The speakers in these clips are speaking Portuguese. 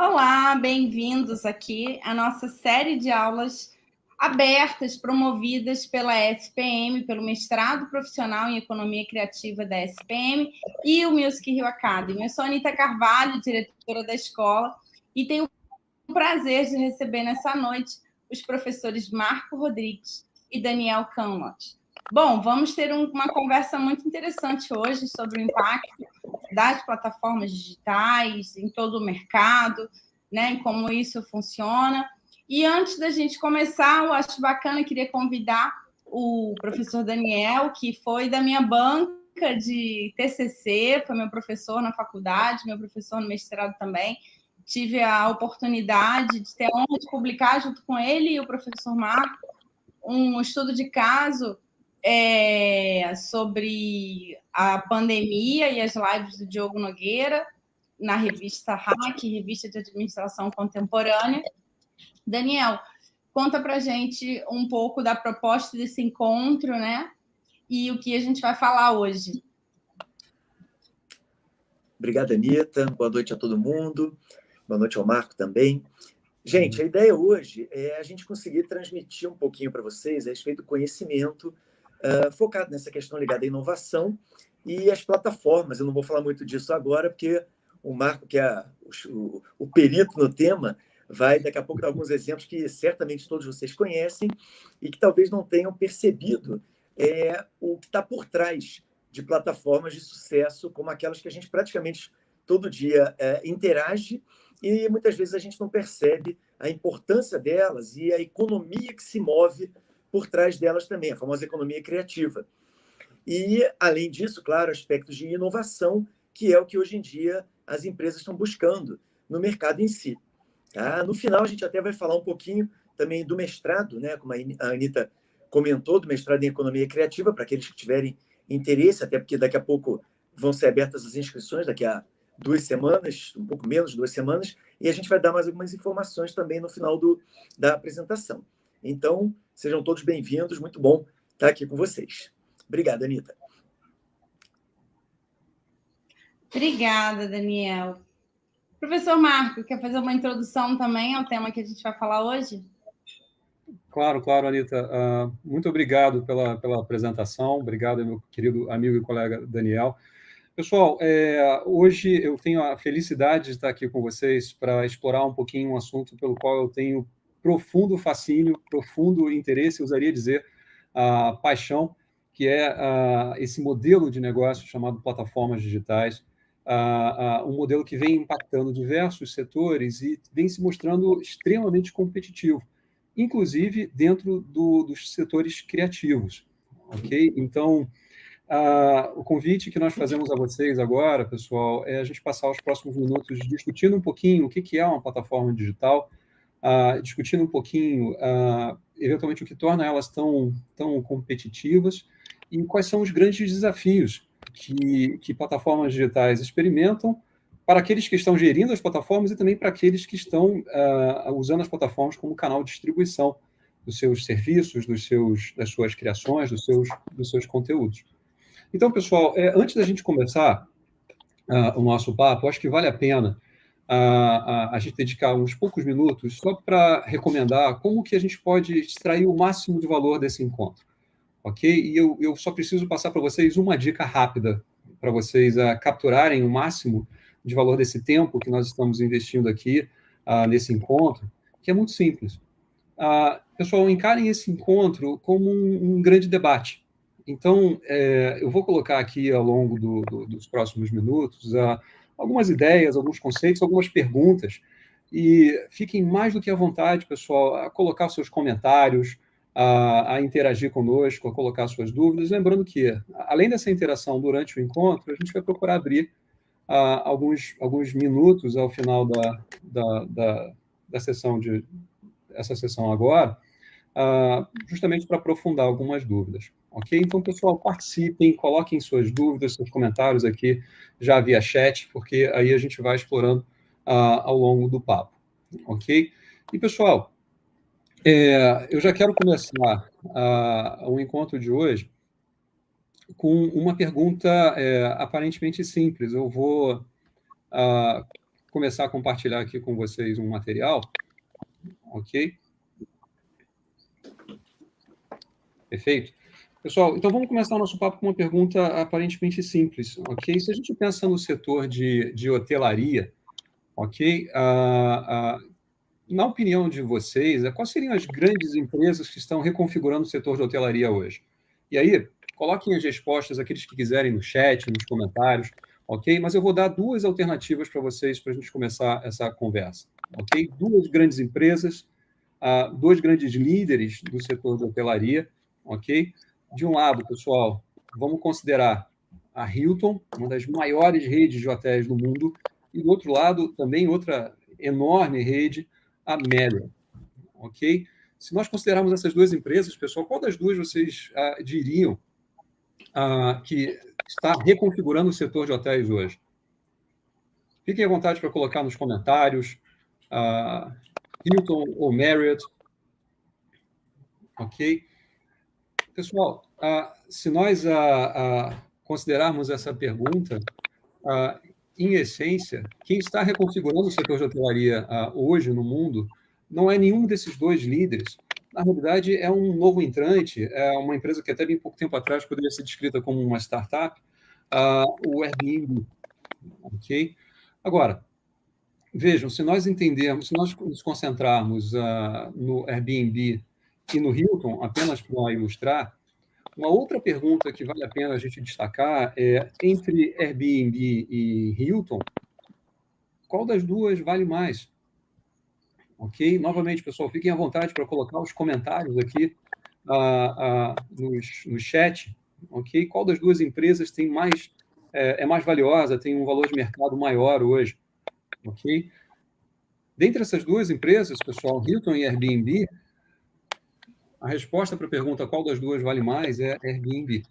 Olá, bem-vindos aqui à nossa série de aulas abertas, promovidas pela SPM, pelo Mestrado Profissional em Economia Criativa da SPM e o Music Rio Academy. Eu sou a Anita Carvalho, diretora da escola, e tenho o prazer de receber nessa noite os professores Marco Rodrigues e Daniel Canlot. Bom, vamos ter uma conversa muito interessante hoje sobre o impacto das plataformas digitais em todo o mercado, né, em como isso funciona. E antes da gente começar, eu acho bacana, eu queria convidar o professor Daniel, que foi da minha banca de TCC, foi meu professor na faculdade, meu professor no mestrado também. Tive a oportunidade de ter a honra de publicar junto com ele e o professor Marco um estudo de caso sobre a pandemia e as lives do Diogo Nogueira, na revista Hack, Revista de Administração Contemporânea. Daniel, conta para a gente um pouco da proposta desse encontro, né? E o que a gente vai falar hoje. Obrigado, Anita. Boa noite a todo mundo. Boa noite ao Marco também. Gente, a ideia hoje é a gente conseguir transmitir um pouquinho para vocês a respeito do conhecimento focado nessa questão ligada à inovação e às plataformas. Eu não vou falar muito disso agora, porque o Marco, que é o perito no tema, vai daqui a pouco dar alguns exemplos que certamente todos vocês conhecem e que talvez não tenham percebido o que está por trás de plataformas de sucesso, como aquelas que a gente praticamente todo dia interage, e muitas vezes a gente não percebe a importância delas e a economia que se move por trás delas também, a famosa economia criativa. E, além disso, claro, aspectos de inovação, que é o que hoje em dia as empresas estão buscando no mercado em si. Tá? No final, a gente até vai falar um pouquinho também do mestrado, né? Como a Anita comentou, do mestrado em economia criativa, para aqueles que tiverem interesse, até porque daqui a pouco vão ser abertas as inscrições, daqui a 2 semanas, um pouco menos de 2 semanas, e a gente vai dar mais algumas informações também no final da apresentação. Então, sejam todos bem-vindos, muito bom estar aqui com vocês. Obrigado, Anita. Obrigada, Daniel. Professor Marco, quer fazer uma introdução também ao tema que a gente vai falar hoje? Claro, Anita. Muito obrigado pela apresentação. Obrigado, meu querido amigo e colega Daniel. Pessoal, hoje eu tenho a felicidade de estar aqui com vocês para explorar um pouquinho um assunto pelo qual eu tenho profundo fascínio, profundo interesse, eu usaria dizer, paixão, que é esse modelo de negócio chamado plataformas digitais, um modelo que vem impactando diversos setores e vem se mostrando extremamente competitivo, inclusive dentro dos setores criativos, ok? Então, o convite que nós fazemos a vocês agora, pessoal, é a gente passar os próximos minutos discutindo um pouquinho o que é uma plataforma digital, discutindo um pouquinho, eventualmente, o que torna elas tão competitivas e quais são os grandes desafios que plataformas digitais experimentam para aqueles que estão gerindo as plataformas e também para aqueles que estão usando as plataformas como canal de distribuição dos seus serviços, das suas criações, dos seus conteúdos. Então, pessoal, antes da gente começar o nosso papo, acho que vale a pena a gente dedicar uns poucos minutos só para recomendar como que a gente pode extrair o máximo de valor desse encontro, ok? E eu só preciso passar para vocês uma dica rápida para vocês capturarem o máximo de valor desse tempo que nós estamos investindo aqui nesse encontro, que é muito simples. Pessoal, encarem esse encontro como um grande debate. Então, eu vou colocar aqui ao longo dos próximos minutos algumas ideias, alguns conceitos, algumas perguntas, e fiquem mais do que à vontade, pessoal, a colocar seus comentários, a interagir conosco, a colocar suas dúvidas, lembrando que, além dessa interação durante o encontro, a gente vai procurar abrir alguns minutos ao final da sessão essa sessão agora, justamente para aprofundar algumas dúvidas. Ok? Então, pessoal, participem, coloquem suas dúvidas, seus comentários aqui já via chat, porque aí a gente vai explorando ao longo do papo. Ok? E, pessoal, eu já quero começar o encontro de hoje com uma pergunta aparentemente simples. Eu vou começar a compartilhar aqui com vocês um material, ok? Perfeito? Pessoal, então vamos começar o nosso papo com uma pergunta aparentemente simples, ok? Se a gente pensa no setor de hotelaria, ok? Na opinião de vocês, quais seriam as grandes empresas que estão reconfigurando o setor de hotelaria hoje? E aí, coloquem as respostas, aqueles que quiserem, no chat, nos comentários, ok? Mas eu vou dar duas alternativas para vocês para a gente começar essa conversa, ok? Duas grandes empresas, dois grandes líderes do setor de hotelaria, ok? De um lado, pessoal, vamos considerar a Hilton, uma das maiores redes de hotéis do mundo, e do outro lado, também outra enorme rede, a Marriott, ok? Se nós considerarmos essas duas empresas, pessoal, qual das duas vocês diriam que está reconfigurando o setor de hotéis hoje? Fiquem à vontade para colocar nos comentários, Hilton ou Marriott, ok? Pessoal, se nós considerarmos essa pergunta, em essência, quem está reconfigurando o setor de hotelaria hoje no mundo não é nenhum desses dois líderes. Na realidade, é um novo entrante, é uma empresa que até bem pouco tempo atrás poderia ser descrita como uma startup, o Airbnb. Ok? Agora, vejam, se nós entendermos, se nós nos concentrarmos no Airbnb e no Hilton, apenas para ilustrar, uma outra pergunta que vale a pena a gente destacar é, entre Airbnb e Hilton, qual das duas vale mais? Ok? Novamente, pessoal, fiquem à vontade para colocar os comentários aqui no chat, ok? Qual das duas empresas tem mais, é mais valiosa, tem um valor de mercado maior hoje, ok? Dentre essas duas empresas, pessoal, Hilton e Airbnb, a resposta para a pergunta qual das duas vale mais é Airbnb.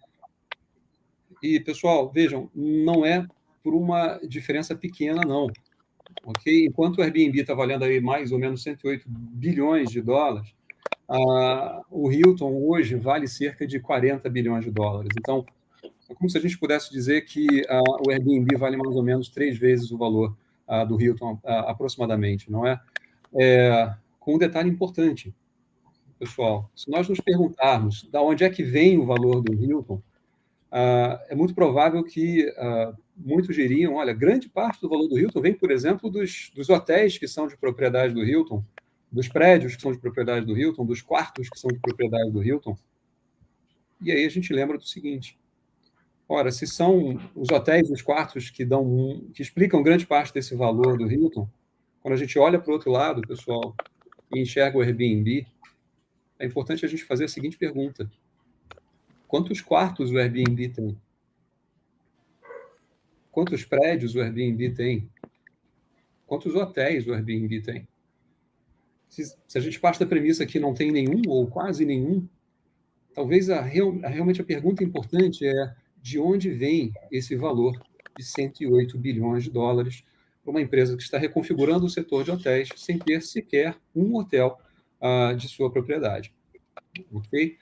E, pessoal, vejam, não é por uma diferença pequena, não. Ok? Enquanto o Airbnb está valendo aí mais ou menos 108 bilhões de dólares, o Hilton hoje vale cerca de 40 bilhões de dólares. Então, é como se a gente pudesse dizer que o Airbnb vale mais ou menos 3 vezes o valor do Hilton, aproximadamente, não é? Com um detalhe importante, pessoal, se nós nos perguntarmos de onde é que vem o valor do Hilton, é muito provável que muitos diriam, olha, grande parte do valor do Hilton vem, por exemplo, dos hotéis que são de propriedade do Hilton, dos prédios que são de propriedade do Hilton, dos quartos que são de propriedade do Hilton. E aí a gente lembra do seguinte, ora, se são os hotéis e os quartos que explicam grande parte desse valor do Hilton, quando a gente olha para o outro lado, pessoal, e enxerga o Airbnb, é importante a gente fazer a seguinte pergunta: quantos quartos o Airbnb tem? Quantos prédios o Airbnb tem? Quantos hotéis o Airbnb tem? Se a gente parte da premissa que não tem nenhum ou quase nenhum, talvez realmente a pergunta importante é de onde vem esse valor de 108 bilhões de dólares para uma empresa que está reconfigurando o setor de hotéis sem ter sequer um hotel de sua propriedade. Ok?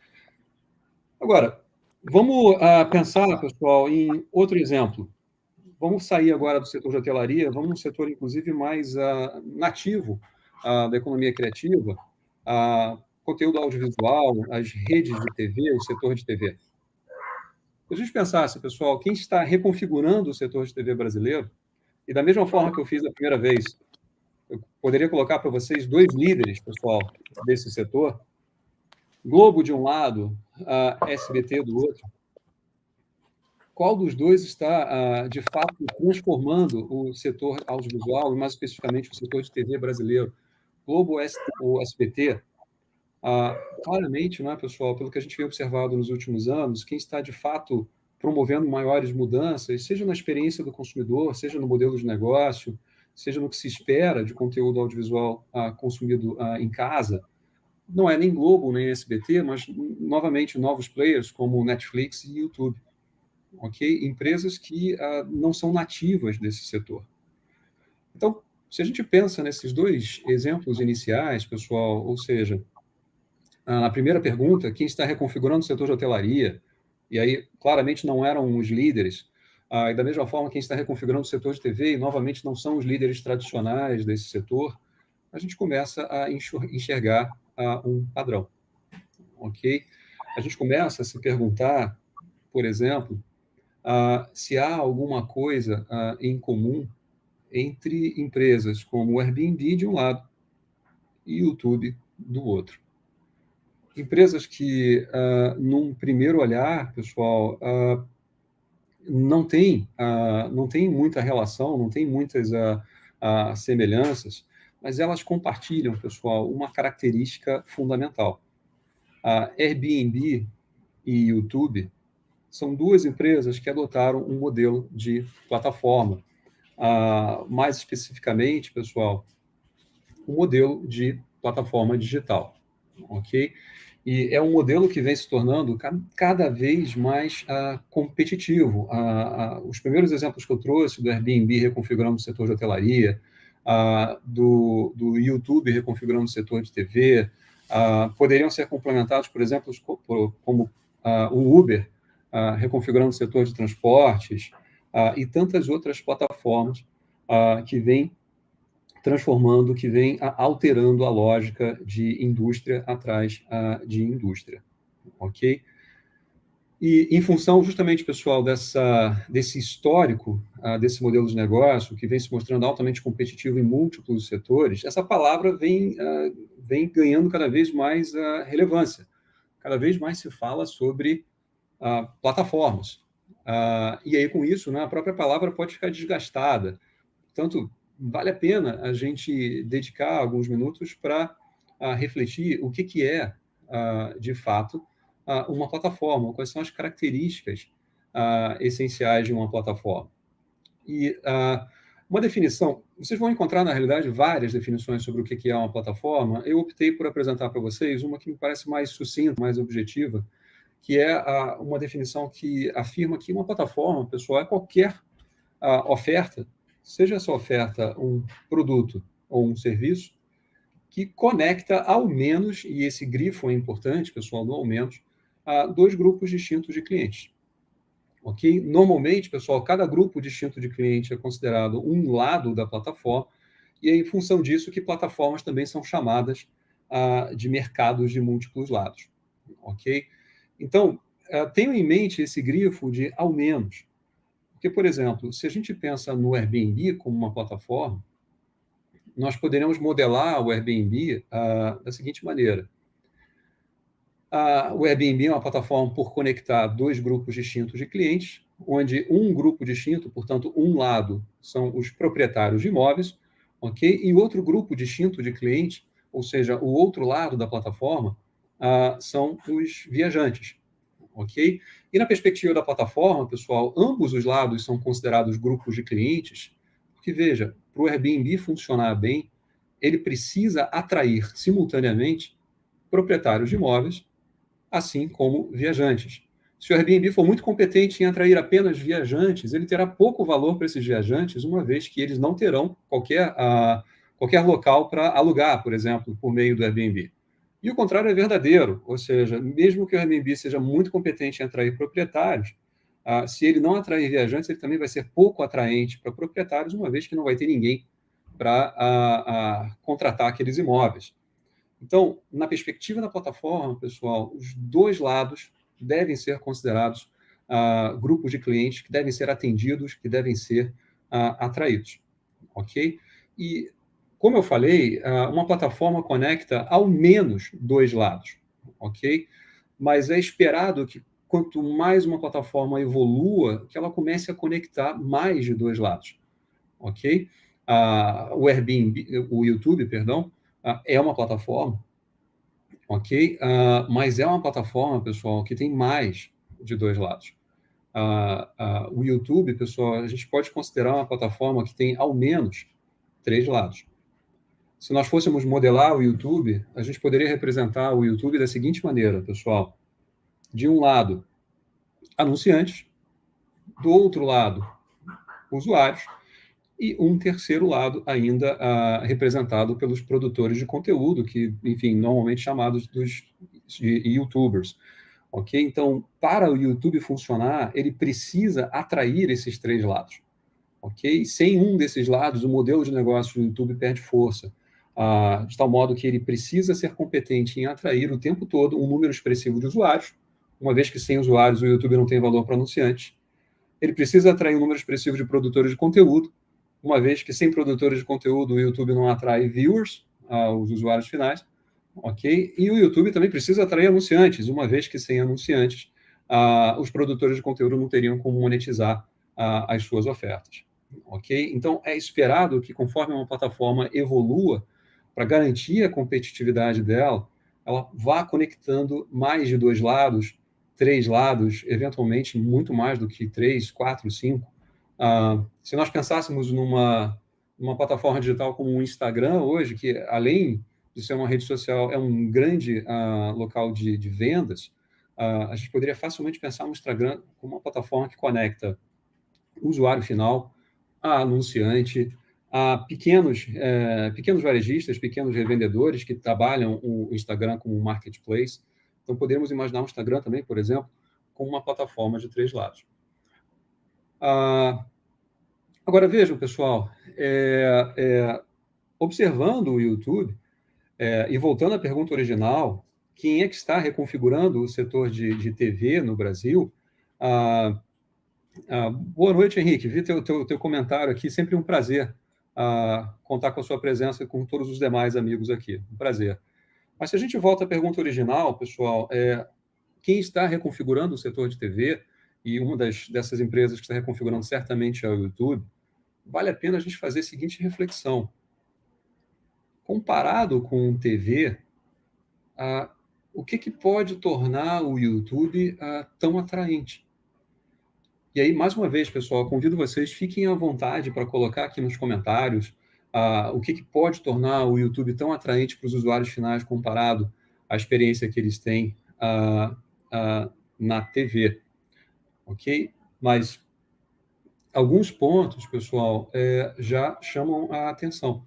Agora, vamos pensar, pessoal, em outro exemplo. Vamos sair agora do setor de hotelaria, vamos num setor, inclusive, mais nativo da economia criativa, conteúdo audiovisual, as redes de TV, o setor de TV. Se a gente pensasse, pessoal, quem está reconfigurando o setor de TV brasileiro, e da mesma forma que eu fiz a primeira vez, eu poderia colocar para vocês dois líderes, pessoal, desse setor, Globo de um lado, SBT do outro. Qual dos dois está, de fato, transformando o setor audiovisual, e mais especificamente o setor de TV brasileiro? Globo ou SBT? Claramente, não é, pessoal, pelo que a gente vem observado nos últimos anos, quem está, de fato, promovendo maiores mudanças, seja na experiência do consumidor, seja no modelo de negócio, seja no que se espera de conteúdo audiovisual consumido em casa, não é nem Globo, nem SBT, mas, novamente, novos players como Netflix e YouTube. Ok? Empresas que não são nativas desse setor. Então, se a gente pensa nesses dois exemplos iniciais, pessoal, ou seja, na primeira pergunta, quem está reconfigurando o setor de hotelaria, e aí claramente não eram os líderes, E da mesma forma, quem está reconfigurando o setor de TV, e novamente não são os líderes tradicionais desse setor, a gente começa a enxergar um padrão, ok? A gente começa a se perguntar, por exemplo, se há alguma coisa em comum entre empresas como o Airbnb de um lado e o YouTube do outro. Empresas que, num primeiro olhar, pessoal, não tem muita relação, não tem muitas semelhanças, mas elas compartilham, pessoal, uma característica fundamental. A Airbnb e YouTube são duas empresas que adotaram um modelo de plataforma. Mais especificamente, pessoal, um modelo de plataforma digital, ok? E é um modelo que vem se tornando cada vez mais competitivo. Os primeiros exemplos que eu trouxe do Airbnb reconfigurando o setor de hotelaria, do YouTube reconfigurando o setor de TV, poderiam ser complementados, por exemplo, como o Uber reconfigurando o setor de transportes e tantas outras plataformas que vêm transformando, que vem alterando a lógica de indústria atrás de indústria, ok? E em função, justamente, pessoal, desse histórico, desse modelo de negócio, que vem se mostrando altamente competitivo em múltiplos setores, essa palavra vem ganhando cada vez mais relevância. Cada vez mais se fala sobre plataformas. E aí, com isso, né, a própria palavra pode ficar desgastada. Portanto, vale a pena a gente dedicar alguns minutos para refletir o que é, de fato, uma plataforma, quais são as características essenciais de uma plataforma. E uma definição, vocês vão encontrar, na realidade, várias definições sobre o que é uma plataforma. Eu optei por apresentar para vocês uma que me parece mais sucinta, mais objetiva, que é uma definição que afirma que uma plataforma, pessoal, é qualquer oferta, seja essa oferta um produto ou um serviço, que conecta ao menos, e esse grifo é importante, pessoal, no ao menos, dois grupos distintos de clientes. Ok? Normalmente, pessoal, cada grupo distinto de cliente é considerado um lado da plataforma, e é em função disso que plataformas também são chamadas de mercados de múltiplos lados. Ok? Então, tenham em mente esse grifo de ao menos. Porque, por exemplo, se a gente pensa no Airbnb como uma plataforma, nós poderíamos modelar o Airbnb da seguinte maneira. O Airbnb é uma plataforma por conectar dois grupos distintos de clientes, onde um grupo distinto, portanto, um lado, são os proprietários de imóveis, ok? E outro grupo distinto de clientes, ou seja, o outro lado da plataforma, são os viajantes. Ok? E na perspectiva da plataforma, pessoal, ambos os lados são considerados grupos de clientes, porque, veja, para o Airbnb funcionar bem, ele precisa atrair simultaneamente proprietários de imóveis, assim como viajantes. Se o Airbnb for muito competente em atrair apenas viajantes, ele terá pouco valor para esses viajantes, uma vez que eles não terão qualquer local para alugar, por exemplo, por meio do Airbnb. E o contrário é verdadeiro, ou seja, mesmo que o Airbnb seja muito competente em atrair proprietários, se ele não atrair viajantes, ele também vai ser pouco atraente para proprietários, uma vez que não vai ter ninguém para contratar aqueles imóveis. Então, na perspectiva da plataforma, pessoal, os dois lados devem ser considerados grupos de clientes que devem ser atendidos, que devem ser atraídos, ok? E como eu falei, uma plataforma conecta ao menos dois lados, ok? Mas é esperado que quanto mais uma plataforma evolua, que ela comece a conectar mais de dois lados, ok? O Airbnb, o YouTube, perdão, é uma plataforma, ok? Mas é uma plataforma, pessoal, que tem mais de dois lados. O YouTube, pessoal, a gente pode considerar uma plataforma que tem ao menos três lados. Se nós fôssemos modelar o YouTube, a gente poderia representar o YouTube da seguinte maneira, pessoal. De um lado, anunciantes, do outro lado, usuários, e um terceiro lado ainda representado pelos produtores de conteúdo, que, enfim, normalmente chamados de YouTubers. ok? Então, para o YouTube funcionar, ele precisa atrair esses 3 lados, ok? Sem um desses lados, o modelo de negócio do YouTube perde força, de tal modo que ele precisa ser competente em atrair o tempo todo um número expressivo de usuários, uma vez que sem usuários o YouTube não tem valor para anunciantes. Ele precisa atrair um número expressivo de produtores de conteúdo, uma vez que sem produtores de conteúdo o YouTube não atrai viewers, os usuários finais, ok? E o YouTube também precisa atrair anunciantes, uma vez que sem anunciantes os produtores de conteúdo não teriam como monetizar as suas ofertas, ok? Então, é esperado que conforme uma plataforma evolua, para garantir a competitividade dela, ela vá conectando mais de 2 lados, 3 lados, eventualmente muito mais do que 3, 4, 5. Se nós pensássemos numa plataforma digital como o Instagram hoje, que além de ser uma rede social, é um grande local de vendas, a gente poderia facilmente pensar no Instagram como uma plataforma que conecta o usuário final a anunciante, a pequenos varejistas, pequenos revendedores que trabalham o Instagram como um marketplace. Então, podemos imaginar o Instagram também, por exemplo, como uma plataforma de 3 lados. Agora, vejam, pessoal, observando o YouTube, e voltando à pergunta original, quem é que está reconfigurando o setor de TV no Brasil? Boa noite, Henrique. Vi teu comentário aqui, sempre um prazer contar com a sua presença e com todos os demais amigos aqui. Um prazer. Mas se a gente volta à pergunta original, pessoal, quem está reconfigurando o setor de TV, e uma dessas empresas que está reconfigurando certamente é o YouTube, vale a pena a gente fazer a seguinte reflexão. Comparado com TV, o que pode tornar o YouTube tão atraente? E aí, mais uma vez, pessoal, convido vocês, fiquem à vontade para colocar aqui nos comentários o que pode tornar o YouTube tão atraente para os usuários finais comparado à experiência que eles têm na TV, ok? Mas alguns pontos, pessoal, já chamam a atenção,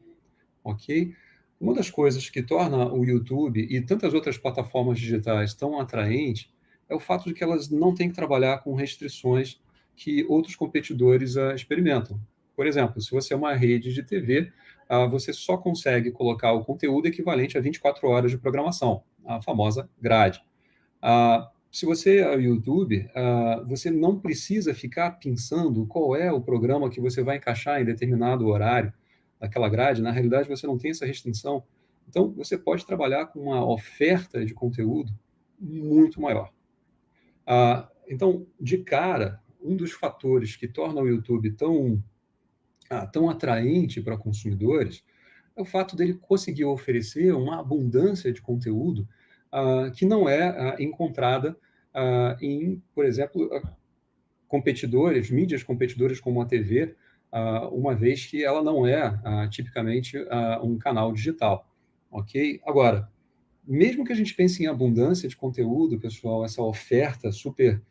ok? Uma das coisas que torna o YouTube e tantas outras plataformas digitais tão atraentes é o fato de que elas não têm que trabalhar com restrições que outros competidores experimentam. Por exemplo, se você é uma rede de TV, você só consegue colocar o conteúdo equivalente a 24 horas de programação, a famosa grade. Se você é o YouTube, você não precisa ficar pensando qual é o programa que você vai encaixar em determinado horário daquela grade. Na realidade, você não tem essa restrição. Então, você pode trabalhar com uma oferta de conteúdo muito maior. Então, de cara, um dos fatores que torna o YouTube tão atraente para consumidores é o fato dele conseguir oferecer uma abundância de conteúdo que não é encontrada em, por exemplo, mídias competidoras como a TV, uma vez que ela não é tipicamente um canal digital, ok? Agora, mesmo que a gente pense em abundância de conteúdo, pessoal, essa oferta super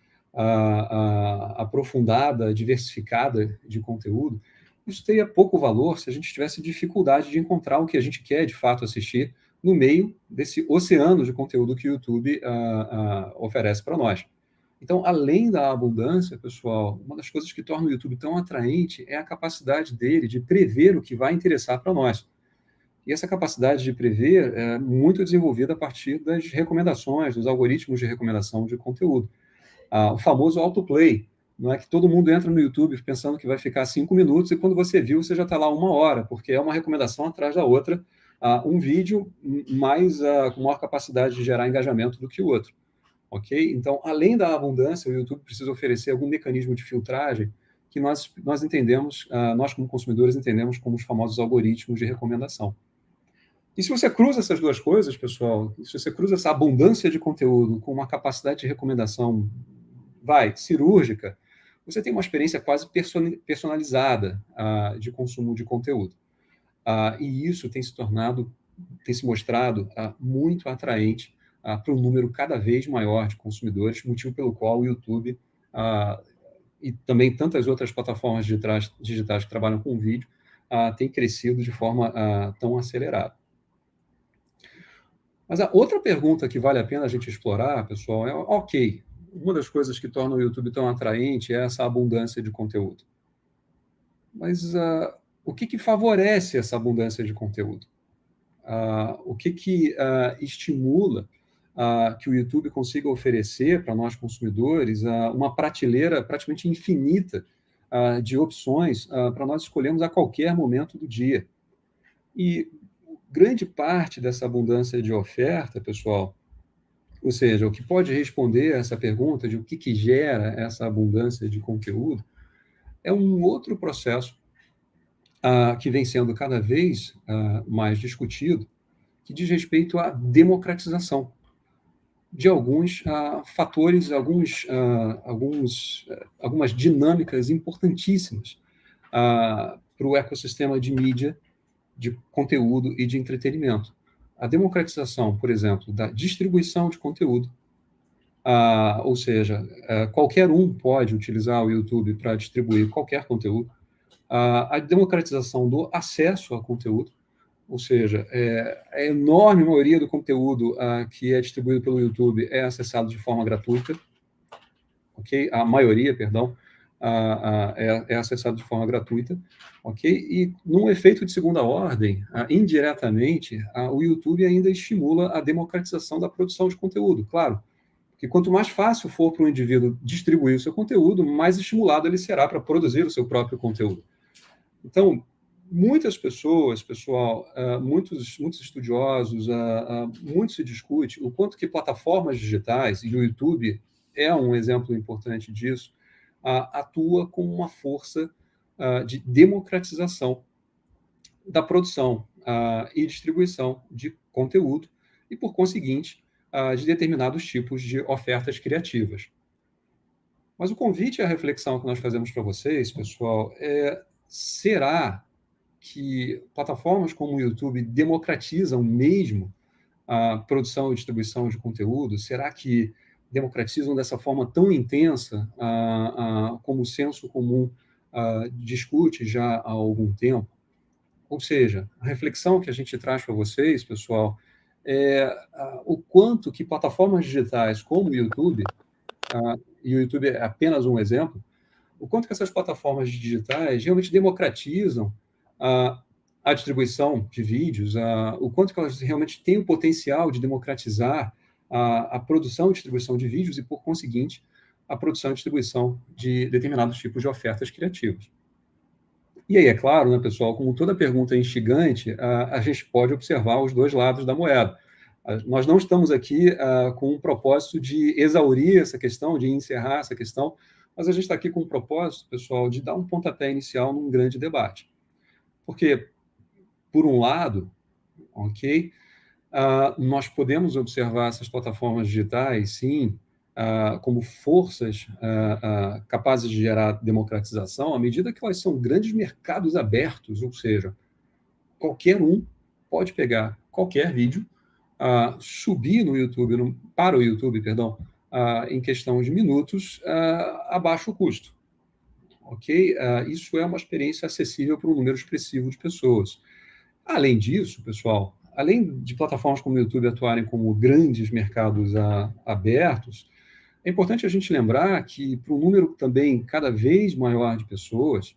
aprofundada, diversificada de conteúdo, isso teria pouco valor se a gente tivesse dificuldade de encontrar o que a gente quer de fato assistir no meio desse oceano de conteúdo que o YouTube oferece para nós. Então, além da abundância, pessoal, uma das coisas que torna o YouTube tão atraente é a capacidade dele de prever o que vai interessar para nós. E essa capacidade de prever é muito desenvolvida a partir das recomendações, dos algoritmos de recomendação de conteúdo. O famoso autoplay. Não é que todo mundo entra no YouTube pensando que vai ficar 5 minutos e quando você viu, você já está lá 1 hora, porque é uma recomendação atrás da outra, um vídeo com maior capacidade de gerar engajamento do que o outro. Ok? Então, além da abundância, o YouTube precisa oferecer algum mecanismo de filtragem que nós entendemos, nós como consumidores entendemos como os famosos algoritmos de recomendação. E se você cruza essas duas coisas, pessoal, se você cruza essa abundância de conteúdo com uma capacidade de recomendação, cirúrgica, você tem uma experiência quase personalizada de consumo de conteúdo. E isso tem se mostrado muito atraente para um número cada vez maior de consumidores, motivo pelo qual o YouTube e também tantas outras plataformas digitais que trabalham com vídeo têm crescido de forma tão acelerada. Mas a outra pergunta que vale a pena a gente explorar, pessoal, é, ok, uma das coisas que torna o YouTube tão atraente é essa abundância de conteúdo. Mas o que favorece essa abundância de conteúdo? O que estimula que o YouTube consiga oferecer para nós consumidores uma prateleira praticamente infinita de opções para nós escolhermos a qualquer momento do dia? E grande parte dessa abundância de oferta, pessoal, ou seja, o que pode responder a essa pergunta de o que gera essa abundância de conteúdo, é um outro processo que vem sendo cada vez mais discutido, que diz respeito à democratização de alguns fatores, algumas dinâmicas importantíssimas para o ecossistema de mídia, de conteúdo e de entretenimento. A democratização, por exemplo, da distribuição de conteúdo, ou seja, qualquer um pode utilizar o YouTube para distribuir qualquer conteúdo. A democratização do acesso a conteúdo, ou seja, a enorme maioria do conteúdo que é distribuído pelo YouTube é acessado de forma gratuita, ok? A maioria, perdão, é acessado de forma gratuita, ok? E num efeito de segunda ordem, indiretamente, o YouTube ainda estimula a democratização da produção de conteúdo, claro, que quanto mais fácil for para o indivíduo distribuir o seu conteúdo, mais estimulado ele será para produzir o seu próprio conteúdo. Então, muitas pessoas, pessoal, muitos estudiosos, muito se discute o quanto que plataformas digitais, e o YouTube é um exemplo importante disso, atua como uma força de democratização da produção e distribuição de conteúdo e, por conseguinte, de determinados tipos de ofertas criativas. Mas o convite e a reflexão que nós fazemos para vocês, pessoal, será que plataformas como o YouTube democratizam mesmo a produção e distribuição de conteúdo? Será que democratizam dessa forma tão intensa como o senso comum discute já há algum tempo? Ou seja, a reflexão que a gente traz para vocês, pessoal, é o quanto que plataformas digitais como o YouTube, e o YouTube é apenas um exemplo, o quanto que essas plataformas digitais realmente democratizam a distribuição de vídeos, o quanto que elas realmente têm o potencial de democratizar a produção e distribuição de vídeos e, por conseguinte, a produção e distribuição de determinados tipos de ofertas criativas. E aí, é claro, né, pessoal, como toda pergunta é instigante, a gente pode observar os dois lados da moeda. Nós não estamos aqui com o propósito de exaurir essa questão, de encerrar essa questão, mas a gente está aqui com o propósito, pessoal, de dar um pontapé inicial num grande debate. Porque, por um lado, ok, nós podemos observar essas plataformas digitais, sim, como forças capazes de gerar democratização, à medida que elas são grandes mercados abertos, ou seja, qualquer um pode pegar qualquer vídeo, subir no YouTube, para o YouTube, perdão, em questão de minutos, a baixo custo. Ok? Isso é uma experiência acessível para um número expressivo de pessoas. Além disso, pessoal, além de plataformas como o YouTube atuarem como grandes mercados abertos, é importante a gente lembrar que, para um número também cada vez maior de pessoas,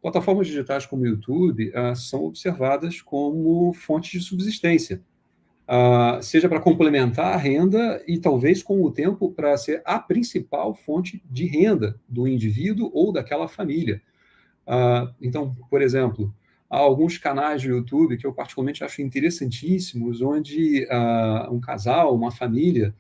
plataformas digitais como o YouTube são observadas como fontes de subsistência, seja para complementar a renda e, talvez, com o tempo, para ser a principal fonte de renda do indivíduo ou daquela família. Então, por exemplo, há alguns canais do YouTube que eu particularmente acho interessantíssimos, onde um casal, uma família,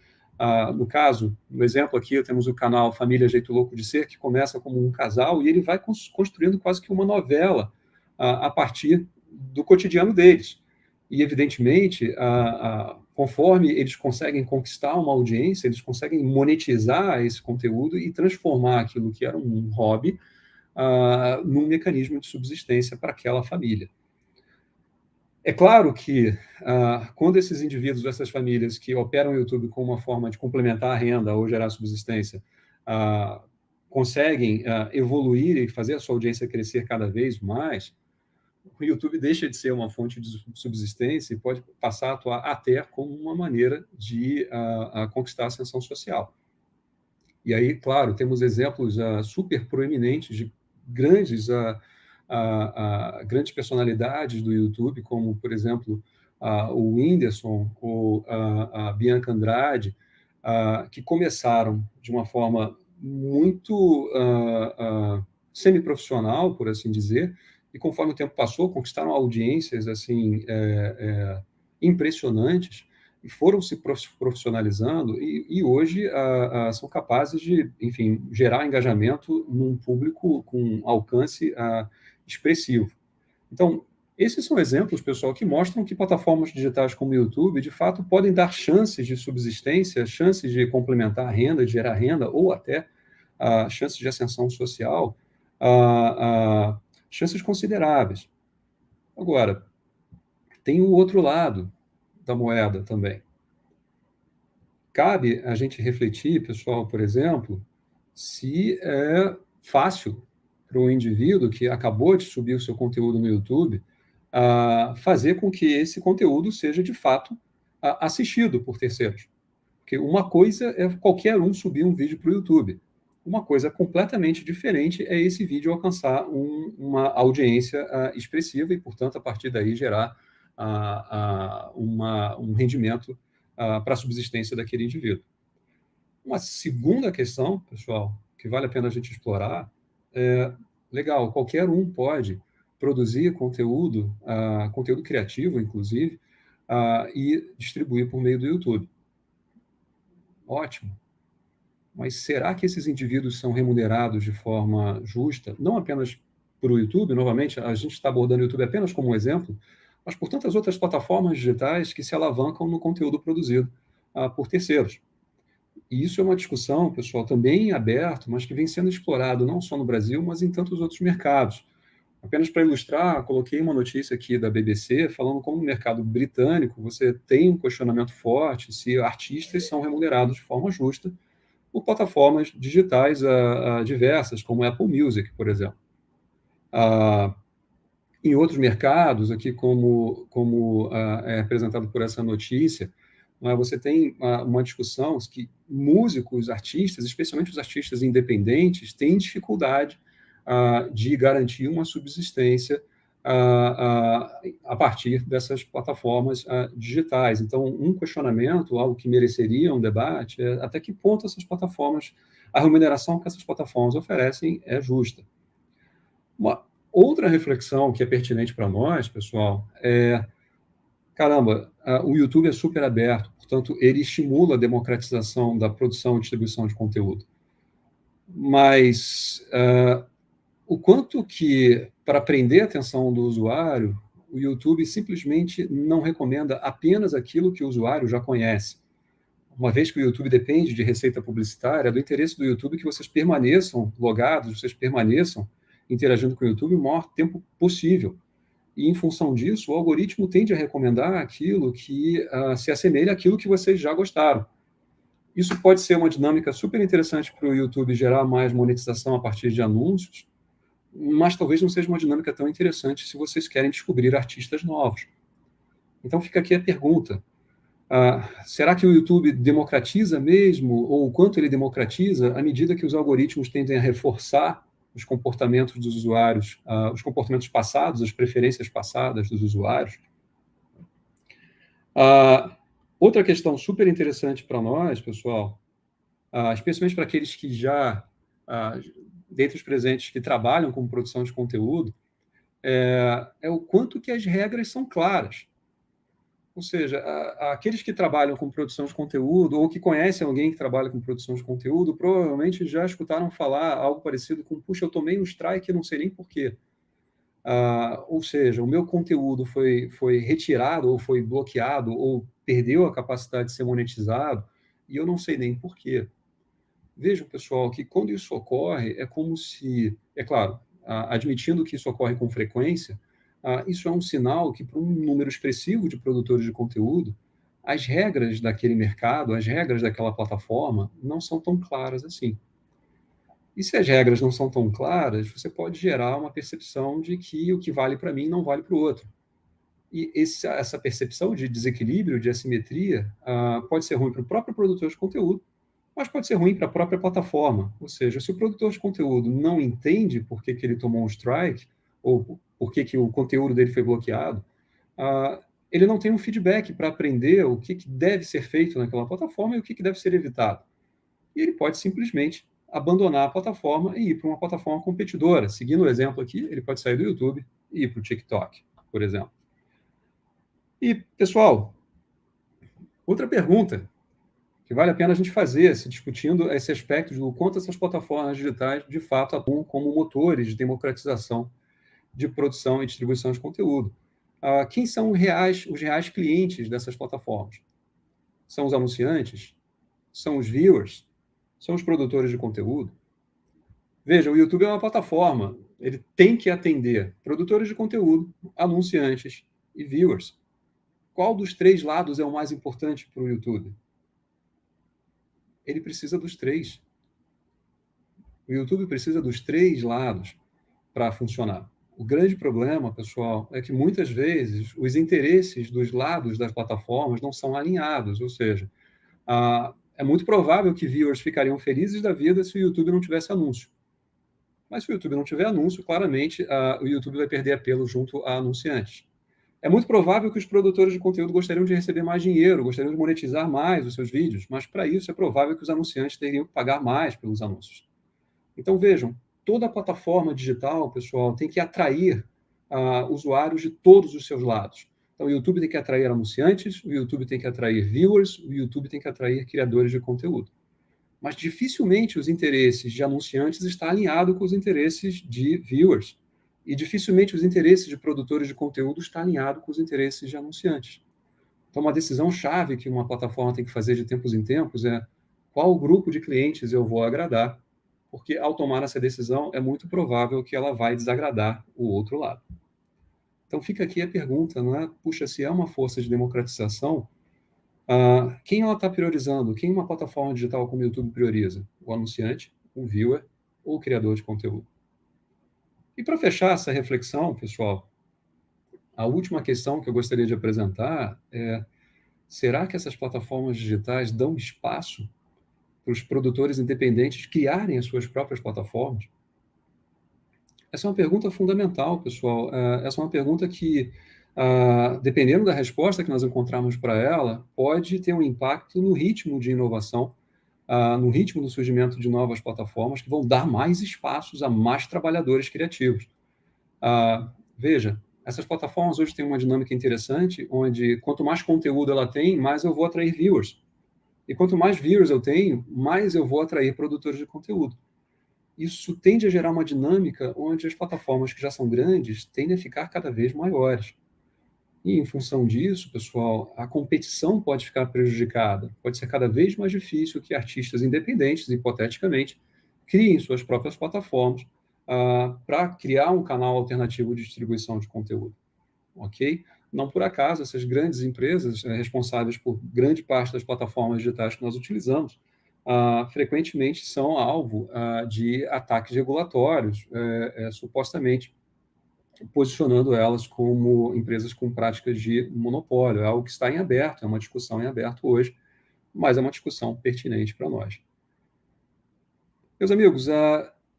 no caso, no exemplo aqui, temos o canal Família Jeito Louco de Ser, que começa como um casal e ele vai construindo quase que uma novela a partir do cotidiano deles. E, evidentemente, conforme eles conseguem conquistar uma audiência, eles conseguem monetizar esse conteúdo e transformar aquilo que era um hobby num mecanismo de subsistência para aquela família. É claro que, quando esses indivíduos, essas famílias que operam o YouTube como uma forma de complementar a renda ou gerar subsistência, conseguem evoluir e fazer a sua audiência crescer cada vez mais, o YouTube deixa de ser uma fonte de subsistência e pode passar a atuar até como uma maneira de conquistar a ascensão social. E aí, claro, temos exemplos super proeminentes de grandes, grandes personalidades do YouTube, como, por exemplo, o Whindersson ou a Bianca Andrade, que começaram de uma forma muito semiprofissional, por assim dizer, e conforme o tempo passou, conquistaram audiências assim impressionantes, e foram se profissionalizando e hoje são capazes de, enfim, gerar engajamento num público com alcance expressivo. Então, esses são exemplos, pessoal, que mostram que plataformas digitais como o YouTube, de fato, podem dar chances de subsistência, chances de complementar a renda, de gerar renda, ou até chances de ascensão social, chances consideráveis. Agora, tem o outro lado da moeda também. Cabe a gente refletir, pessoal, por exemplo, se é fácil para um indivíduo que acabou de subir o seu conteúdo no YouTube fazer com que esse conteúdo seja, de fato, assistido por terceiros. Porque uma coisa é qualquer um subir um vídeo para o YouTube. Uma coisa completamente diferente é esse vídeo alcançar uma audiência expressiva e, portanto, a partir daí gerar um rendimento para a subsistência daquele indivíduo. Uma segunda questão, pessoal, que vale a pena a gente explorar, legal, qualquer um pode produzir conteúdo, conteúdo criativo, inclusive, e distribuir por meio do YouTube. Ótimo. Mas será que esses indivíduos são remunerados de forma justa? Não apenas por o YouTube, novamente, a gente está abordando o YouTube apenas como um exemplo, mas por tantas outras plataformas digitais que se alavancam no conteúdo produzido por terceiros. E isso é uma discussão, pessoal, também aberta, mas que vem sendo explorado não só no Brasil, mas em tantos outros mercados. Apenas para ilustrar, coloquei uma notícia aqui da BBC falando como no mercado britânico você tem um questionamento forte se artistas são remunerados de forma justa por plataformas digitais diversas, como a Apple Music, por exemplo. Em outros mercados, aqui como é representado por essa notícia, você tem uma discussão que músicos, artistas, especialmente os artistas independentes, têm dificuldade de garantir uma subsistência a partir dessas plataformas digitais. Então, um questionamento, algo que mereceria um debate, é até que ponto essas plataformas, a remuneração que essas plataformas oferecem é justa. Uma outra reflexão que é pertinente para nós, pessoal, caramba, o YouTube é super aberto, portanto, ele estimula a democratização da produção e distribuição de conteúdo. Mas o quanto que, para prender a atenção do usuário, o YouTube simplesmente não recomenda apenas aquilo que o usuário já conhece. Uma vez que o YouTube depende de receita publicitária, é do interesse do YouTube que vocês permaneçam logados, vocês permaneçam interagindo com o YouTube o maior tempo possível. E, em função disso, o algoritmo tende a recomendar aquilo que se assemelha àquilo que vocês já gostaram. Isso pode ser uma dinâmica super interessante para o YouTube gerar mais monetização a partir de anúncios, mas talvez não seja uma dinâmica tão interessante se vocês querem descobrir artistas novos. Então fica aqui a pergunta. Será que o YouTube democratiza mesmo, ou o quanto ele democratiza, à medida que os algoritmos tendem a reforçar os comportamentos dos usuários, os comportamentos passados, as preferências passadas dos usuários? Outra questão super interessante para nós, pessoal, especialmente para aqueles que já, dentre os presentes, que trabalham com produção de conteúdo, é o quanto que as regras são claras. Ou seja, aqueles que trabalham com produção de conteúdo ou que conhecem alguém que trabalha com produção de conteúdo provavelmente já escutaram falar algo parecido com puxa, eu tomei um strike e não sei nem porquê. Ou seja, o meu conteúdo foi retirado ou foi bloqueado ou perdeu a capacidade de ser monetizado e eu não sei nem porquê. Vejam, pessoal, que quando isso ocorre, é como se, é claro, admitindo que isso ocorre com frequência, isso é um sinal que, para um número expressivo de produtores de conteúdo, as regras daquele mercado, as regras daquela plataforma, não são tão claras assim. E se as regras não são tão claras, você pode gerar uma percepção de que o que vale para mim não vale para o outro. E essa percepção de desequilíbrio, de assimetria, pode ser ruim para o próprio produtor de conteúdo, mas pode ser ruim para a própria plataforma. Ou seja, se o produtor de conteúdo não entende por que ele tomou um strike, ou por que o conteúdo dele foi bloqueado, ele não tem um feedback para aprender o que deve ser feito naquela plataforma e o que deve ser evitado. E ele pode simplesmente abandonar a plataforma e ir para uma plataforma competidora. Seguindo o exemplo aqui, ele pode sair do YouTube e ir para o TikTok, por exemplo. E, pessoal, outra pergunta que vale a pena a gente fazer, se discutindo esse aspecto do quanto essas plataformas digitais, de fato, atuam como motores de democratização de produção e distribuição de conteúdo. Quem são os reais clientes dessas plataformas? São os anunciantes? São os viewers? São os produtores de conteúdo? Veja, o YouTube é uma plataforma, ele tem que atender produtores de conteúdo, anunciantes e viewers. Qual dos três lados é o mais importante para o YouTube? Ele precisa dos três. O YouTube precisa dos três lados para funcionar. O grande problema, pessoal, é que muitas vezes os interesses dos lados das plataformas não são alinhados, ou seja, é muito provável que viewers ficariam felizes da vida se o YouTube não tivesse anúncio. Mas se o YouTube não tiver anúncio, claramente o YouTube vai perder apelo junto a anunciantes. É muito provável que os produtores de conteúdo gostariam de receber mais dinheiro, gostariam de monetizar mais os seus vídeos, mas para isso é provável que os anunciantes teriam que pagar mais pelos anúncios. Então, vejam, toda a plataforma digital, pessoal, tem que atrair usuários de todos os seus lados. Então, o YouTube tem que atrair anunciantes, o YouTube tem que atrair viewers, o YouTube tem que atrair criadores de conteúdo. Mas dificilmente os interesses de anunciantes estão alinhados com os interesses de viewers. E dificilmente os interesses de produtores de conteúdo estão alinhados com os interesses de anunciantes. Então, uma decisão chave que uma plataforma tem que fazer de tempos em tempos é qual grupo de clientes eu vou agradar, porque ao tomar essa decisão é muito provável que ela vai desagradar o outro lado. Então, fica aqui a pergunta, não é? Puxa, se é uma força de democratização, quem ela está priorizando? Quem uma plataforma digital como o YouTube prioriza? O anunciante, o viewer ou o criador de conteúdo? E para fechar essa reflexão, pessoal, a última questão que eu gostaria de apresentar é: será que essas plataformas digitais dão espaço para os produtores independentes criarem as suas próprias plataformas? Essa é uma pergunta fundamental, pessoal. Essa é uma pergunta que, dependendo da resposta que nós encontrarmos para ela, pode ter um impacto no ritmo de inovação, no ritmo do surgimento de novas plataformas que vão dar mais espaços a mais trabalhadores criativos. Veja, essas plataformas hoje têm uma dinâmica interessante, onde quanto mais conteúdo ela tem, mais eu vou atrair viewers. E quanto mais viewers eu tenho, mais eu vou atrair produtores de conteúdo. Isso tende a gerar uma dinâmica onde as plataformas que já são grandes tendem a ficar cada vez maiores. E, em função disso, pessoal, a competição pode ficar prejudicada. Pode ser cada vez mais difícil que artistas independentes, hipoteticamente, criem suas próprias plataformas para criar um canal alternativo de distribuição de conteúdo. Ok? Não por acaso, essas grandes empresas responsáveis por grande parte das plataformas digitais que nós utilizamos, frequentemente são alvo de ataques regulatórios, supostamente posicionando elas como empresas com práticas de monopólio. É algo que está em aberto, é uma discussão em aberto hoje, mas é uma discussão pertinente para nós. Meus amigos,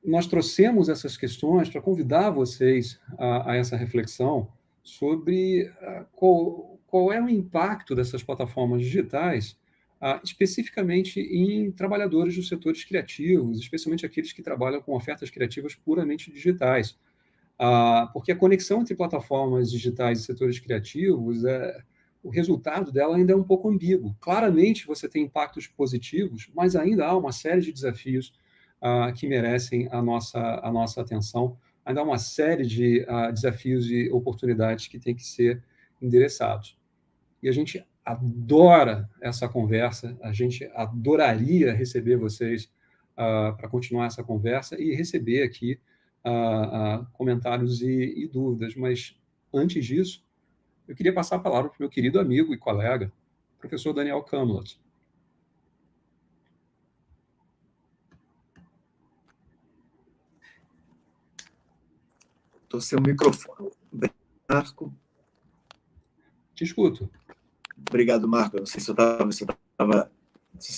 nós trouxemos essas questões para convidar vocês a essa reflexão sobre qual é o impacto dessas plataformas digitais, especificamente em trabalhadores dos setores criativos, especialmente aqueles que trabalham com ofertas criativas puramente digitais. Porque a conexão entre plataformas digitais e setores criativos, o resultado dela ainda é um pouco ambíguo. Claramente você tem impactos positivos, mas ainda há uma série de desafios que merecem a nossa atenção. Ainda há uma série de desafios e oportunidades que têm que ser endereçados. E a gente adora essa conversa, a gente adoraria receber vocês para continuar essa conversa e receber aqui comentários e dúvidas. Mas, antes disso, eu queria passar a palavra para o meu querido amigo e colega, professor Daniel Kamlot. Estou sem o microfone. Marco. Te escuto. Obrigado, Marco. Eu não sei se vocês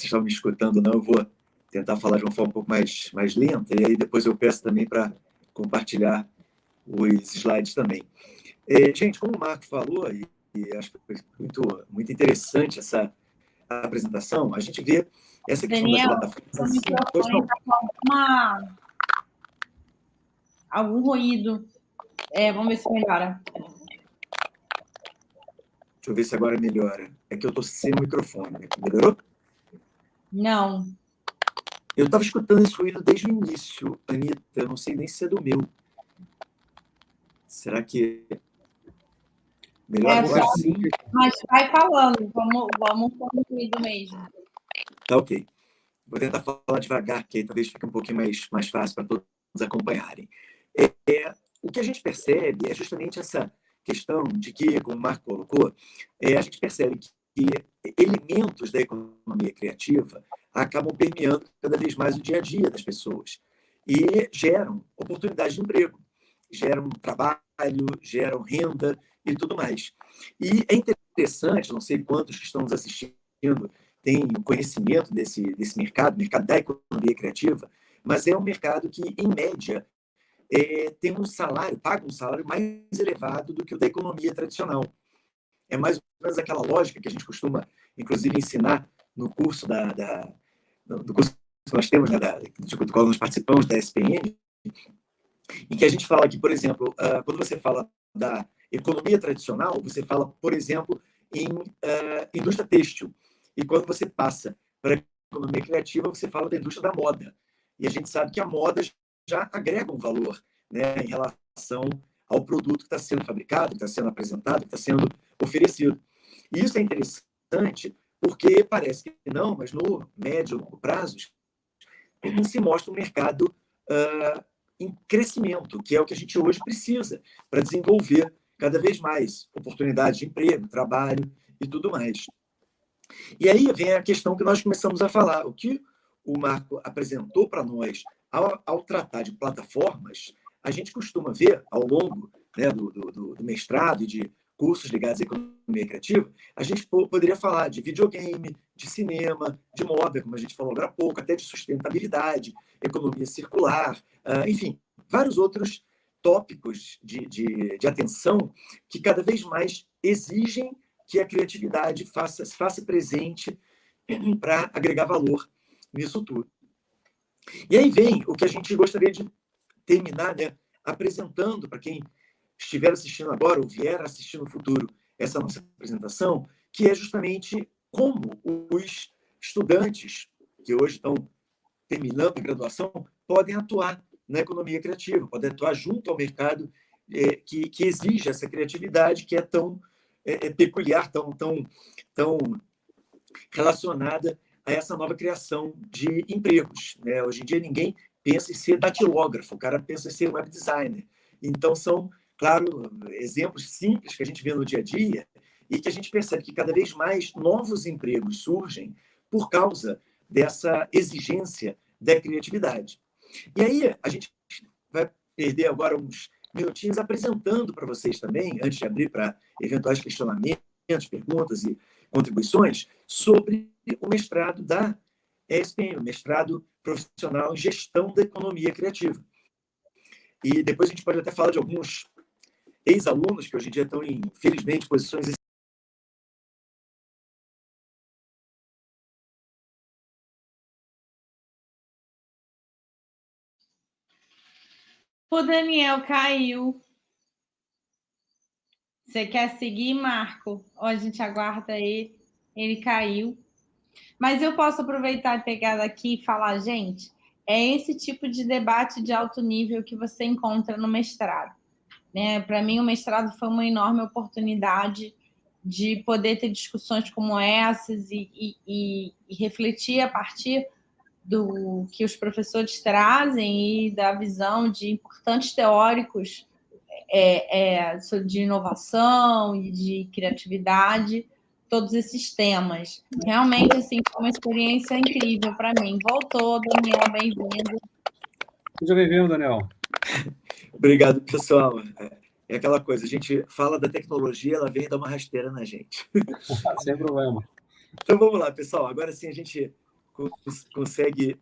estavam me escutando ou não. Eu vou tentar falar de uma forma um pouco mais lenta, e aí depois eu peço também para compartilhar os slides também. Gente, como o Marco falou, e acho que foi muito interessante essa apresentação, a gente vê essa questão das plataformas. O microfone está com algum ruído. Vamos ver se melhora. Deixa eu ver se agora melhora. É que eu estou sem o microfone. Melhorou? Não. Eu estava escutando esse ruído desde o início, Anitta. Eu não sei nem se é do meu. Será que melhor agora sim? Mas vai falando. Vamos com o ruído mesmo. Tá ok. Vou tentar falar devagar, que aí talvez fique um pouquinho mais fácil para todos acompanharem. O que a gente percebe é justamente essa questão de que, como o Marco colocou, a gente percebe que elementos da economia criativa acabam permeando cada vez mais o dia a dia das pessoas e geram oportunidades de emprego, geram trabalho, geram renda e tudo mais. E é interessante, não sei quantos que estão nos assistindo têm conhecimento desse mercado da economia criativa, mas é um mercado que, em média, tem paga um salário mais elevado do que o da economia tradicional. É mais ou menos aquela lógica que a gente costuma, inclusive, ensinar no curso do curso que nós temos, do qual nós participamos, da SPM, em que a gente fala que, por exemplo, quando você fala da economia tradicional, você fala, por exemplo, em indústria têxtil. E quando você passa para a economia criativa, você fala da indústria da moda. E a gente sabe que a moda já agrega um valor, né, em relação ao produto que está sendo fabricado, que está sendo apresentado, que está sendo oferecido. E isso é interessante porque parece que não, mas no médio e longo prazo se mostra um mercado em crescimento, que é o que a gente hoje precisa para desenvolver cada vez mais oportunidades de emprego, trabalho e tudo mais. E aí vem a questão que nós começamos a falar. O que o Marco apresentou para nós ao tratar de plataformas, a gente costuma ver ao longo, né, do mestrado e de cursos ligados à economia criativa, a gente poderia falar de videogame, de cinema, de moda, como a gente falou agora há pouco, até de sustentabilidade, economia circular, enfim, vários outros tópicos de atenção que cada vez mais exigem que a criatividade se faça presente para agregar valor nisso tudo. E aí vem o que a gente gostaria de terminar, né, apresentando para quem estiver assistindo agora ou vier assistir no futuro essa nossa apresentação, que é justamente como os estudantes que hoje estão terminando a graduação podem atuar na economia criativa, podem atuar junto ao mercado que exige essa criatividade que é tão peculiar, tão relacionada a essa nova criação de empregos, né? Hoje em dia ninguém pensa em ser datilógrafo, o cara pensa em ser web designer. Então são, claro, exemplos simples que a gente vê no dia a dia e que a gente percebe que cada vez mais novos empregos surgem por causa dessa exigência da criatividade. E aí a gente vai perder agora uns minutinhos apresentando para vocês também, antes de abrir para eventuais questionamentos, perguntas e contribuições, sobre o mestrado da ESPM, o mestrado profissional em gestão da economia criativa. E depois a gente pode até falar de alguns ex-alunos que hoje em dia estão em, felizmente, posições. O Daniel caiu. Você quer seguir, Marco? Ou a gente aguarda ele? Ele caiu. Mas eu posso aproveitar e pegar daqui e falar, gente, é esse tipo de debate de alto nível que você encontra no mestrado, né? Para mim, o mestrado foi uma enorme oportunidade de poder ter discussões como essas e refletir a partir do que os professores trazem e da visão de importantes teóricos de inovação e de criatividade, todos esses temas. Realmente, assim, foi uma experiência incrível para mim. Voltou, Daniel, bem-vindo. Seja bem-vindo, Daniel. Obrigado, pessoal. É aquela coisa, a gente fala da tecnologia, ela vem dar uma rasteira na gente. Sem problema. Então, vamos lá, pessoal. Agora sim a gente consegue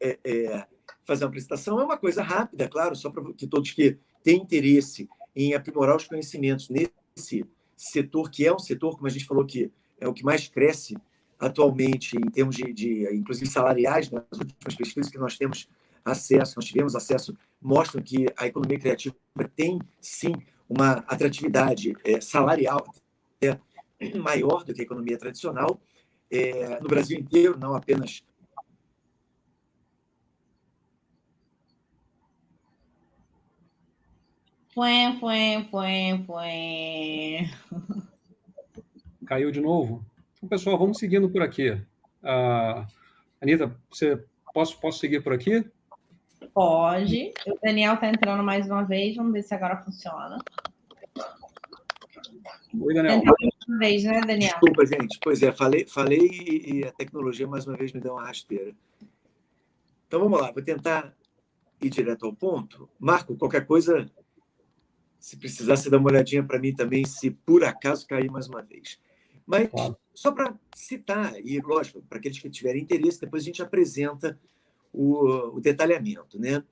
fazer uma apresentação. É uma coisa rápida, claro, só para que todos que têm interesse em aprimorar os conhecimentos nesse setor, que é um setor, como a gente falou, que é o que mais cresce atualmente em termos inclusive salariais, né? As últimas pesquisas que nós tivemos acesso, mostram que a economia criativa tem, sim, uma atratividade salarial maior do que a economia tradicional, no Brasil inteiro, não apenas. Caiu de novo? Então, pessoal, vamos seguindo por aqui. Anita, posso seguir por aqui? Pode. O Daniel está entrando mais uma vez. Vamos ver se agora funciona. Oi, Daniel. Uma vez, né, Daniel? Desculpa, gente. Pois é, falei e a tecnologia mais uma vez me deu uma rasteira. Então, vamos lá. Vou tentar ir direto ao ponto. Marco, qualquer coisa, se precisar, você dá uma olhadinha para mim também, se por acaso cair mais uma vez. Mas, claro, só para citar, e lógico, para aqueles que tiverem interesse, depois a gente apresenta o detalhamento, né?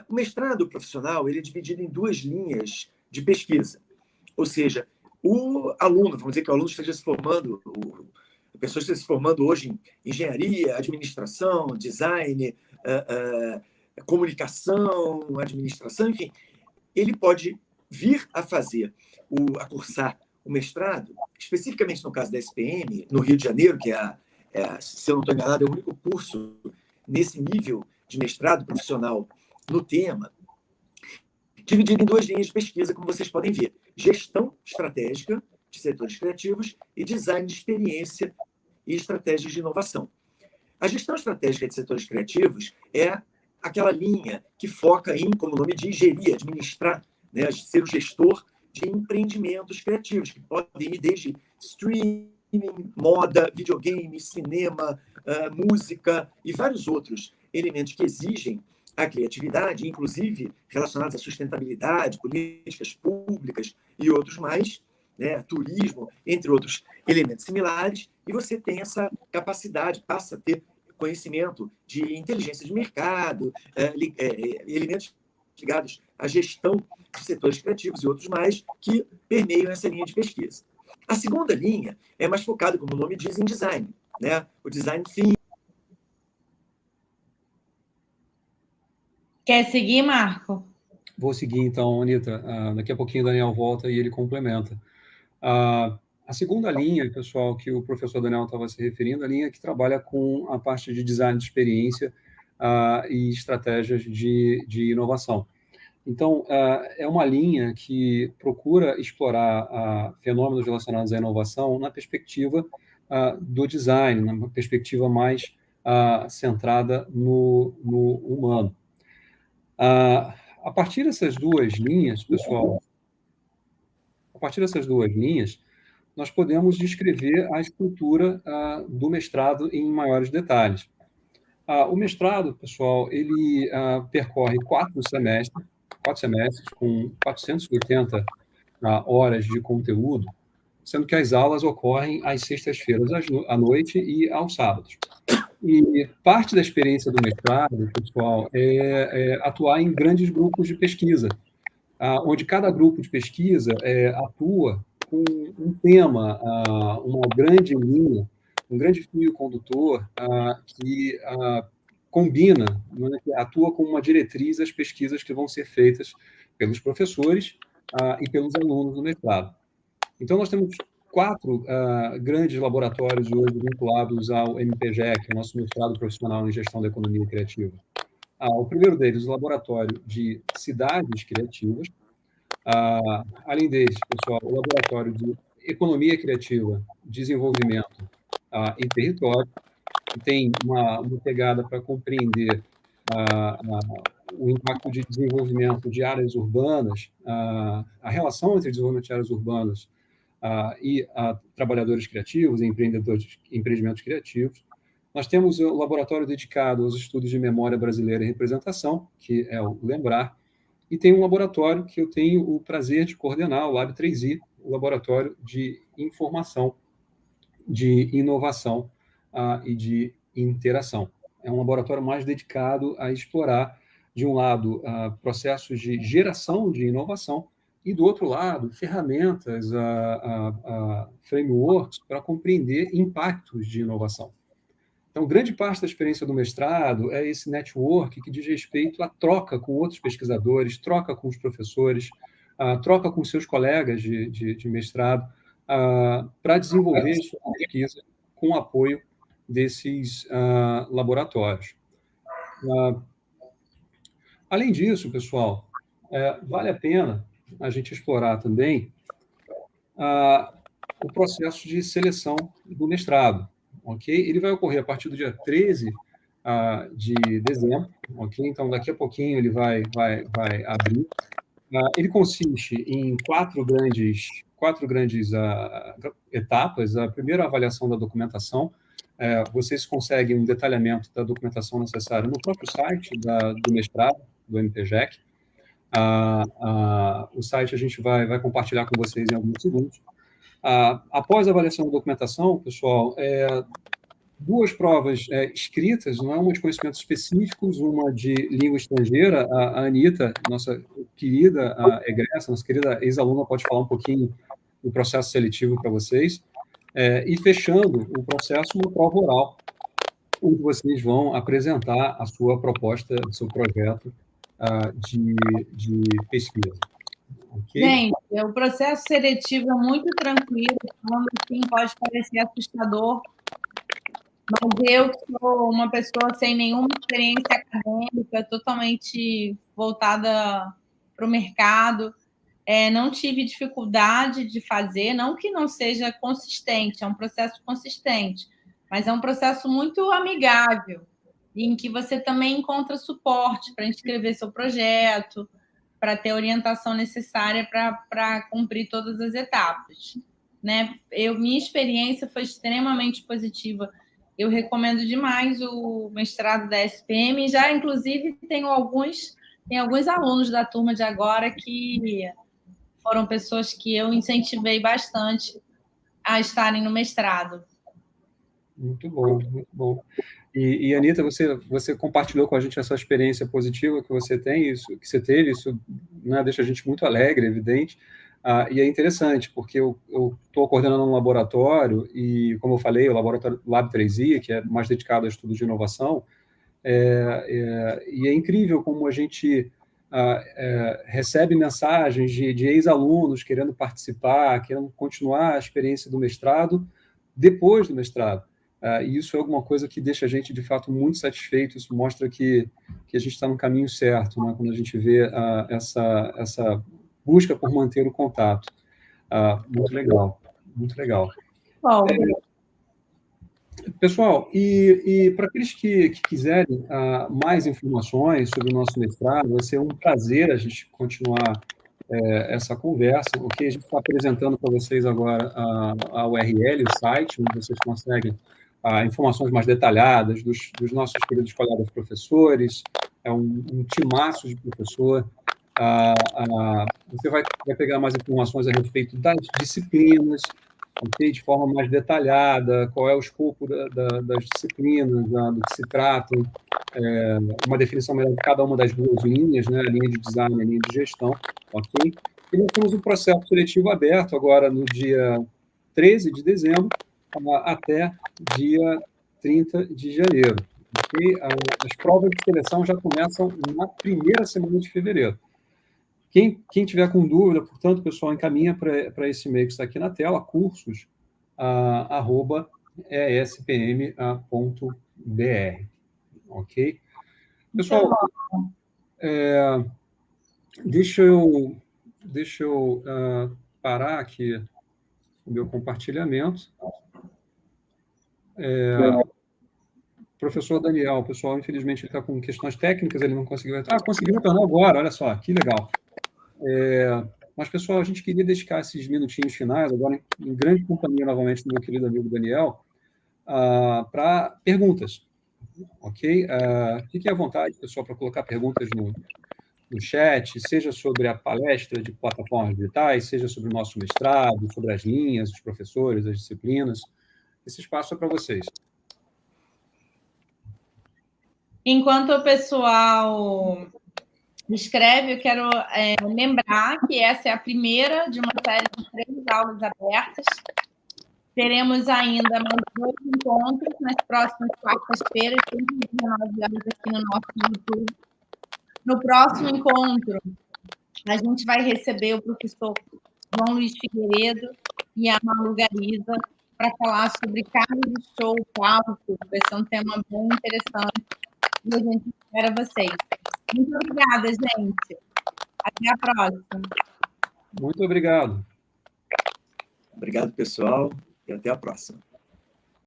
O mestrado profissional ele é dividido em 2 linhas de pesquisa. Ou seja, o aluno, vamos dizer que o aluno esteja se formando, a pessoa esteja se formando hoje em engenharia, administração, design, comunicação, administração, enfim, ele pode vir a cursar o mestrado, especificamente no caso da SPM, no Rio de Janeiro, que se eu não estou enganado, é o único curso nesse nível de mestrado profissional no tema, dividido em 2 linhas de pesquisa, como vocês podem ver. Gestão estratégica de setores criativos e design de experiência e estratégias de inovação. A gestão estratégica de setores criativos é aquela linha que foca em, como o nome diz, gerir, administrar, né, ser o gestor de empreendimentos criativos, que podem ir desde streaming, moda, videogame, cinema, música e vários outros elementos que exigem a criatividade, inclusive relacionados à sustentabilidade, políticas públicas e outros mais, né, turismo, entre outros elementos similares, e você tem essa capacidade, passa a ter conhecimento de inteligência de mercado, elementos ligados à gestão de setores criativos e outros mais que permeiam essa linha de pesquisa. A segunda linha é mais focada, como o nome diz, em design, né? O design thinking. Quer seguir, Marco? Vou seguir, então, Anita. Daqui a pouquinho o Daniel volta e ele complementa. A segunda linha, pessoal, que o professor Daniel estava se referindo, a linha que trabalha com a parte de design de experiência e estratégias de inovação. Então, é uma linha que procura explorar fenômenos relacionados à inovação na perspectiva do design, na perspectiva mais centrada no humano. A partir dessas 2 linhas, pessoal, nós podemos descrever a estrutura do mestrado em maiores detalhes. O mestrado, pessoal, ele percorre 4 semestres, com 480 horas de conteúdo, sendo que as aulas ocorrem às sextas-feiras à noite e aos sábados. E parte da experiência do mestrado, pessoal, é atuar em grandes grupos de pesquisa, onde cada grupo de pesquisa atua com um tema, uma grande linha, um grande fio condutor que combina, né, que atua como uma diretriz as pesquisas que vão ser feitas pelos professores e pelos alunos do mestrado. Então, nós temos 4 grandes laboratórios hoje vinculados ao MPGEC, o nosso mestrado profissional em gestão da economia criativa. O primeiro deles, o Laboratório de Cidades Criativas. Além deles, pessoal, o Laboratório de Economia Criativa, Desenvolvimento e Território, que tem uma pegada para compreender o impacto de desenvolvimento de áreas urbanas, a relação entre desenvolvimento de áreas urbanas e trabalhadores criativos e empreendimentos criativos. Nós temos o laboratório dedicado aos estudos de memória brasileira e representação, que é o Lembrar, e tem um laboratório que eu tenho o prazer de coordenar, o Lab 3i, o Laboratório de Informação, de Inovação e de Interação. É um laboratório mais dedicado a explorar, de um lado, processos de geração de inovação, e, do outro lado, ferramentas, frameworks para compreender impactos de inovação. Então, grande parte da experiência do mestrado é esse network que diz respeito à troca com outros pesquisadores, troca com os professores, troca com seus colegas de mestrado, para desenvolver sua pesquisa com o apoio desses laboratórios. Além disso, pessoal, vale a pena a gente explorar também o processo de seleção do mestrado. Okay? Ele vai ocorrer a partir do dia 13 de dezembro. Okay? Então, daqui a pouquinho ele vai abrir. Ele consiste em quatro grandes etapas. A primeira, a avaliação da documentação. Vocês conseguem um detalhamento da documentação necessária no próprio site do mestrado, do MPGEC. O site a gente vai compartilhar com vocês em alguns segundos. Após a avaliação da documentação, pessoal, duas provas escritas, não é, uma de conhecimentos específicos, uma de língua estrangeira. A Anitta, nossa querida egressa, nossa querida ex-aluna, pode falar um pouquinho do processo seletivo para vocês. E fechando o processo, uma prova oral, onde vocês vão apresentar a sua proposta, o seu projeto de pesquisa. Okay? Gente, o processo seletivo é muito tranquilo, falando assim, pode parecer assustador, mas eu, que sou uma pessoa sem nenhuma experiência acadêmica, totalmente voltada para o mercado, não tive dificuldade de fazer, não que não seja consistente, é um processo consistente, mas é um processo muito amigável, em que você também encontra suporte para inscrever seu projeto, para ter a orientação necessária para cumprir todas as etapas. Né? Minha experiência foi extremamente positiva. Eu recomendo demais o mestrado da SPM. Já, inclusive, tem alguns alunos da turma de agora que foram pessoas que eu incentivei bastante a estarem no mestrado. Muito bom, muito bom. E Anitta, você compartilhou com a gente essa experiência positiva que você tem, isso que você teve, isso, né, deixa a gente muito alegre, evidente, e é interessante, porque eu estou coordenando um laboratório, e, como eu falei, o laboratório Lab 3i, que é mais dedicado a estudos de inovação, e é incrível como a gente recebe mensagens de ex-alunos querendo participar, querendo continuar a experiência do mestrado depois do mestrado. E isso é alguma coisa que deixa a gente, de fato, muito satisfeito. Isso mostra que a gente está no caminho certo, né? Quando a gente vê essa busca por manter o contato. Muito legal, muito legal. Pessoal, e para aqueles que quiserem mais informações sobre o nosso mestrado, vai ser um prazer a gente continuar essa conversa, ok? A gente está apresentando para vocês agora a URL, o site, onde vocês conseguem informações mais detalhadas dos nossos queridos colegas professores, um timaço de professor. Você vai pegar mais informações a respeito das disciplinas, okay? De forma mais detalhada, qual é o escopo das disciplinas, do que se trata, uma definição melhor de cada uma das duas linhas, né? A linha de design e a linha de gestão, ok? E nós temos um processo seletivo aberto agora no dia 13 de dezembro até dia 30 de janeiro. Okay? As provas de seleção já começam na primeira semana de fevereiro. Quem tiver com dúvida, portanto, pessoal, encaminha para esse e-mail que está aqui na tela, cursos@espm.br. Ok? Pessoal, deixa eu parar aqui o meu compartilhamento. Professor Daniel, pessoal, infelizmente ele está com questões técnicas, ele não conseguiu entrar. Conseguiu retornar agora, olha só, que legal. Mas, pessoal, a gente queria dedicar esses minutinhos finais, agora em grande companhia novamente do meu querido amigo Daniel, para perguntas, ok? Fiquem à vontade, pessoal, para colocar perguntas no chat, seja sobre a palestra de plataformas digitais, seja sobre o nosso mestrado, sobre as linhas, os professores, as disciplinas. Esse espaço é para vocês. Enquanto o pessoal escreve, eu quero lembrar que essa é a primeira de uma série de 3 aulas abertas. Teremos ainda mais 2 encontros nas próximas quartas-feiras, sempre às 19 horas aqui no nosso YouTube. No próximo encontro, a gente vai receber o professor João Luiz Figueiredo e a Malu Gariza para falar sobre carros de show, palco. Vai ser um tema bem interessante e a gente espera vocês. Muito obrigada, gente. Até a próxima. Muito obrigado. Obrigado, pessoal, e até a próxima.